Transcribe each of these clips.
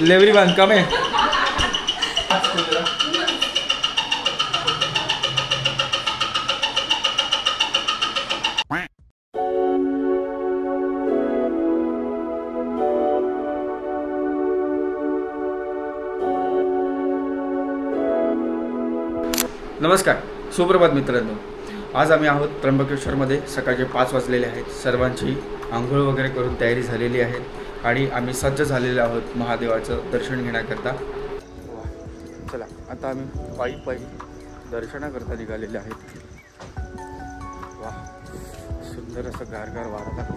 लेवरी बांधकाम आहे. नमस्कार, सुप्रभात मित्रांनो. आज आम्ही आहोत त्र्यंबकेश्वरमध्ये. सकाळचे 5 वाजलेले आहेत. सर्वांची आंघोळ वगैरे करून तयारी झालेली आहे आणि आम्ही सज्ज झालेले आहोत महादेवाचं दर्शन घेण्याकरता. चला आता आम्ही पायी दर्शनाकरता निघालेले आहेत. वा, सुंदर असं गारगार वारा लागतं.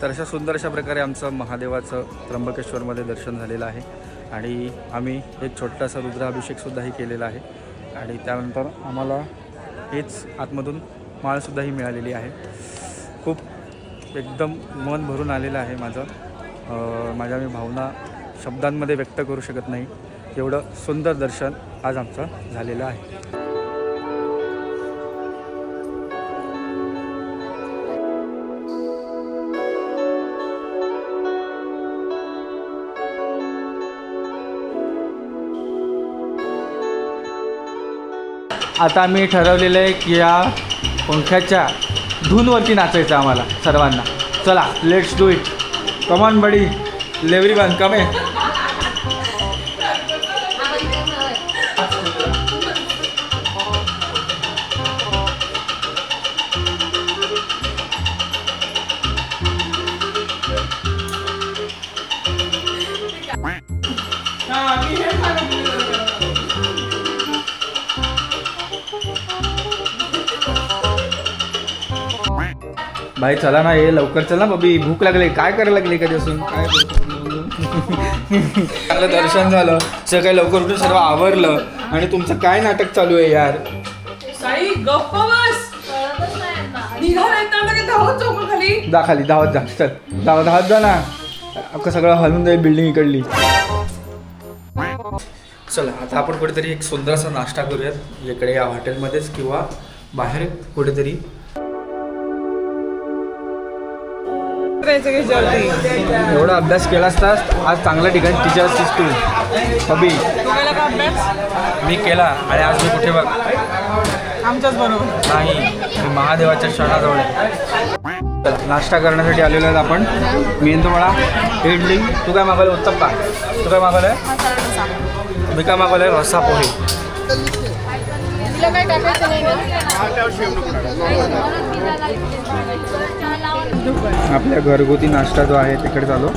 तर अशा सुंदर अशा प्रकारे आमचं महादेवाचं त्र्यंबकेश्वरमध्ये दर्शन झालेलं आहे आणि आम्ही एक छोटासा रुद्राभिषेकसुद्धाही केलेला आहे आणि त्यानंतर आम्हाला हेच आतमधून माळसुद्धाही मिळालेली आहे. खूप एकदम मन भरून आलेलं आहे माझ्या मी भावना शब्दांमध्ये व्यक्त करू शकत नाही. एवढं सुंदर दर्शन आज आमचं झालेलं आहे. आता आम्ही ठरवलेलं आहे की या पंख्याच्या धूनवरती नाचायचं आम्हाला सर्वांना. चला, लेट्स डू इट. कमॉन बडी, लेवरी बांधकाम आहे. भाई चला ना, ये लवकर चला बबी, भूक लागली. काय करायला लागली कधी असून? काय चांगलं दर्शन झालं, सगळं लवकर उठून सर्व आवरलं आणि तुमचं काय नाटक चालू आहे यार? साई गप्प बस. खाली धावत जा. चल धावत जा ना. अख्खं सगळं हलून जाईल बिल्डिंग इकडली. चला आता आपण कुठेतरी एक सुंदरसा नाश्ता करूयात, इकडे या हॉटेलमध्येच किंवा बाहेर कुठेतरी. एवढा अभ्यास केला असतास आज चांगल्या ठिकाणी टीचर असतीस तू. अभि मी केला आणि आज मी कुठे बघ आमच्याच बरोबर नाही, मी महादेवाच्या शरणाजवळ आहे. नाश्ता करण्यासाठी आलेलो आहेत आपण. मेंदूवडा, इडली. तू काय मागवलं? उत्तप्पा. तू काय मागवलंय? मी काय मागवलंय? रस्सा पोहे. आपल्या घरगुती नाश्ता जो आहे तिकडे चालू.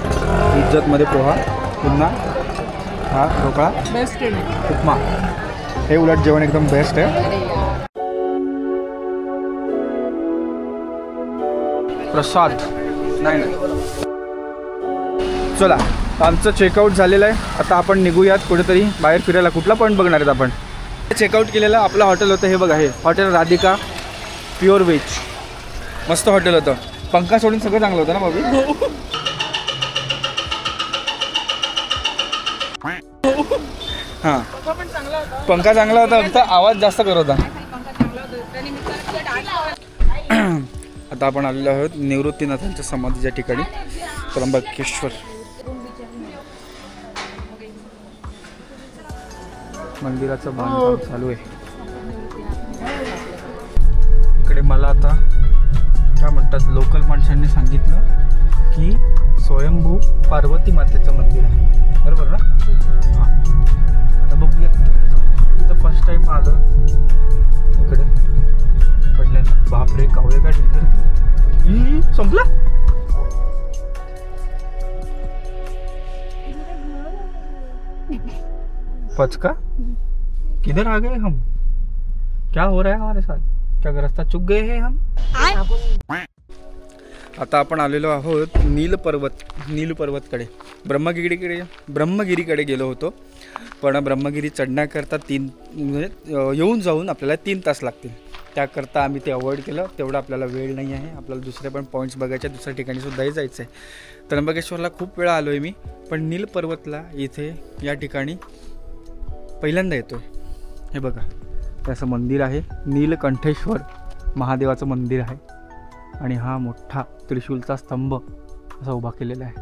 इज्जतमध्ये पोहा, पुन्हा हा ढोकळा, बेस्ट उपमा. हे उलट जेवण एकदम बेस्ट आहे. प्रसाद नाही. चला, आमचं चेकआउट झालेलं आहे. आता आपण निघूयात कुठेतरी बाहेर फिरायला. कुठला पॉईंट बघणार आहेत आपण? चेकआउट केलेलं आपलं हॉटेल होतं. हे बघा, हे हॉटेल राधिका प्युअर व्हेज. मस्त हॉटेल होतं. पंखा सोडून सगळं चांगलं होतं ना बाबी? हां, पंखा चांगला होता, फक्त आवाज जास्त करत होता. आता आपण आलेलो आहोत निवृत्तीनाथांच्या समाधीच्या ठिकाणी, त्र्यंबकेश्वर. मंदिराचं बांधकाम चालू आहे. इकडे मला आता काय म्हणतात, लोकल माणसांनी सांगितलं की स्वयंभू पार्वती मातेचं मंदिर आहे, बरोबर ना? हां, आता बघूया. इथं फर्स्ट टाइम आलं इकडे. पहिल्यांदा बापरे, कावळे काय टिंगर संपला. पचका, किधर आ गए हम? क्या हो रहा है हमारे साथ? क्या रास्ता चुक गए हैं हम? आता आपण आलेलो आहोत नील पर्वतकडे. ब्रह्मगिरीकडे गेलो होतो, पण ब्रह्मगिरी चढण्याकरता येऊन जाऊन आपल्याला 3 तास लागतील. त्याकरता आम्ही ते अवॉइड केलं. तेवढं आपल्याला वेळ नाही आहे. आपल्याला दुसरे पण पॉईंट्स बघायचे, दुसऱ्या ठिकाणीसुद्धाही जायचं आहे. त्र्यंबकेश्वरला खूप वेळा आलो आहे मी, पण नील पर्वतला इथे या ठिकाणी पहिल्यांदा येतो आहे. हे बघा, त्याचं मंदिर आहे, नीलकंठेश्वर महादेवाचं मंदिर आहे. आणि हा मोठा त्रिशूलचा स्तंभ असा उभा केलेला आहे.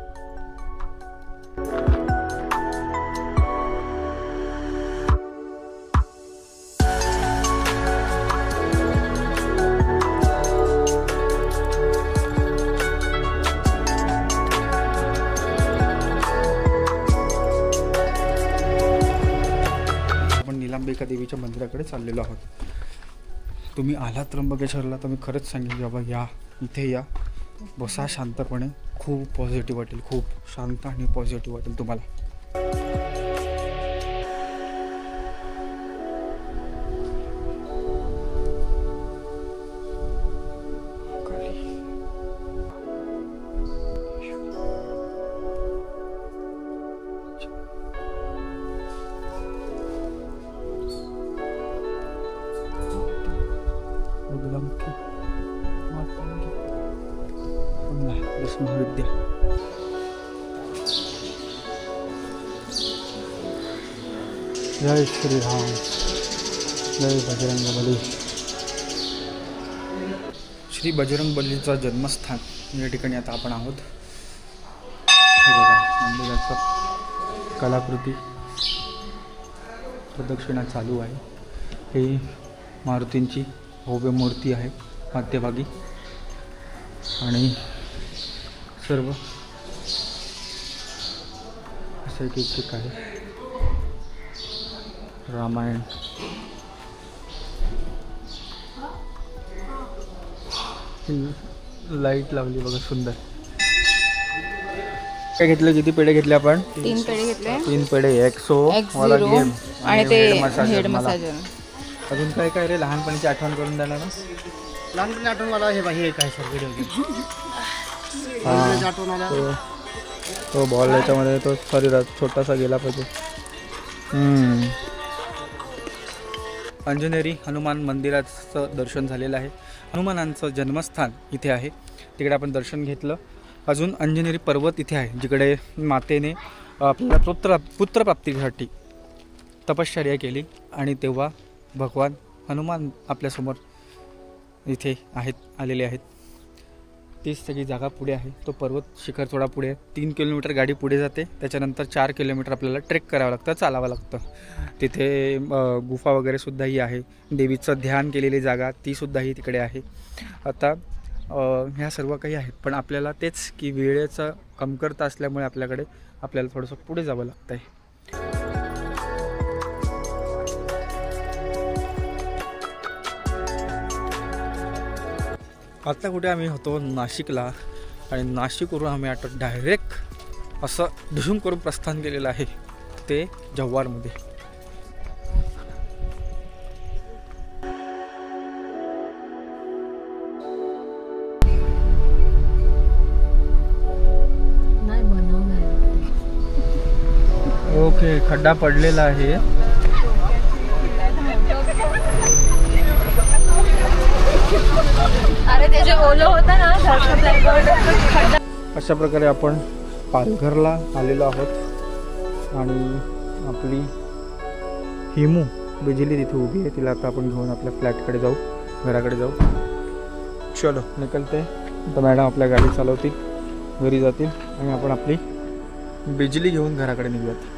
आपण नीलांबिका देवीच्या मंदिराकडे चाललेलो आहोत. तुम्ही आलात त्र्यंबकेश्वरला तर मी खरंच सांगेन बाबा, या इथे या, बसा शांतपणे. खूप पॉझिटिव्ह वाटेल, खूप शांत आणि पॉझिटिव्ह वाटेल तुम्हाला. विद्या जय श्री राम, जय बजरंग बली. श्री बजरंग बलीचं जन्मस्थान या ठिकाणी आता आपण आहोत. हे बघा, मंदिराचं कलाकृती प्रदक्षिणा चालू आहे. ही मारुतींची भव्य मूर्ती आहे मध्यभागी, आणि सर्व असं एक आहे. रामायण, लाईट लावली बघा, सुंदर. काय घेतलं? किती पेढे घेतले आपण? 3 पेढे घेतले. 3 पेढे, एक्सो वाला गेम आणि ते हेड मसाजर. अजून काय काय रे? लहानपणीची आठवण करून देणार ना? लहानपणी आठवण मला हे काय सर व्हिडिओ गेम. तो बॉल याच्यामध्ये तो शरीरात छोटासा गेला पाहिजे. अंजनेरी हनुमान मंदिराचं दर्शन झालेलं आहे. हनुमानांचं जन्मस्थान इथे आहे, तिकडे आपण दर्शन घेतलं. अजून अंजनेरी पर्वत इथे आहे, जिकडे मातेने आपल्याला पुत्रप्राप्तीसाठी तपश्चर्या केली, आणि तेव्हा भगवान हनुमान आपल्यासमोर इथे आलेले आहेत. तीच सगळी जागा पुढे आहे. तो पर्वत शिखर थोडा पुढे आहे. 3 किलोमीटर गाडी पुढे जाते. त्याच्यानंतर 4 किलोमीटर आपल्याला ट्रेक करावं लागतं, चालावं लागतं. तिथे गुफा वगैरे सुद्धाही आहे. देवीचं ध्यान केलेली जागा तीसुद्धाही तिकडे आहे. आता ह्या सर्व काही आहेत, पण आपल्याला तेच की वेळेचं कमतरता असल्यामुळे आपल्याला थोडंसं पुढे जावं लागतं आहे. आता कुठे आम्ही होतो? नाशिकला. आणि नाशिकवरून आम्ही आता डायरेक्ट असं ढुसून करून प्रस्थान केलेलं आहे ते जव्हारमध्ये. ओके, खड्डा पडलेला आहे. अरे ते जे ओलं होतं ना, अशा प्रकारे आपण पालघरला आलेलो आहोत. आणि आपली हिमू बिजली तिथे उभी आहे. तिला आता आपण घेऊन आपल्या फ्लॅटकडे जाऊ, घराकडे जाऊ. चलो निकलते. आता मॅडम आपल्या गाडी चालवतील, घरी जातील, आणि आपण आपली बिजली घेऊन घराकडे निघूयात.